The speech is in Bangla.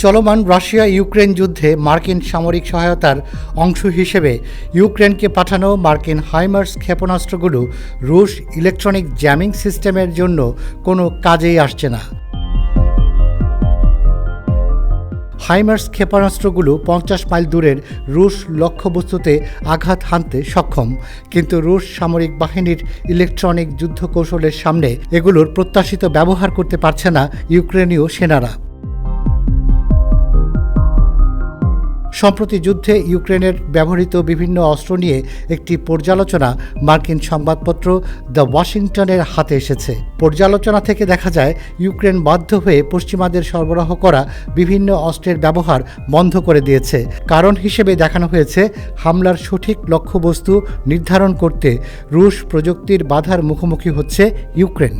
চলমান রাশিয়া ইউক্রেন যুদ্ধে মার্কিন সামরিক সহায়তার অংশ হিসেবে ইউক্রেনকে পাঠানো মার্কিন হাইমার্স ক্ষেপণাস্ত্রগুলো রুশ ইলেকট্রনিক জ্যামিং সিস্টেমের জন্য কোনো কাজেই আসছে না। হাইমার্স ক্ষেপণাস্ত্রগুলো 50 মাইল দূরের রুশ লক্ষ্যবস্তুতে আঘাত হানতে সক্ষম, কিন্তু রুশ সামরিক বাহিনীর ইলেকট্রনিক যুদ্ধকৌশলের সামনে এগুলোর প্রত্যাশিত ব্যবহার করতে পারছে না ইউক্রেনীয় সেনারা। সম্প্রতি যুদ্ধে ইউক্রেনের ব্যবহৃত বিভিন্ন অস্ত্র নিয়ে একটি পর্যালোচনা মার্কিন সংবাদপত্র দ্য ওয়াশিংটনের হাতে এসেছে। পর্যালোচনা থেকে দেখা যায় ইউক্রেন বাধ্য হয়ে পশ্চিমাদের সরবরাহ করা বিভিন্ন অস্ত্রের ব্যবহার বন্ধ করে দিয়েছে। কারণ হিসেবে দেখানো হয়েছে হামলার সঠিক লক্ষ্যবস্তু নির্ধারণ করতে রুশ প্রযুক্তির বাধার মুখোমুখি হচ্ছে ইউক্রেন।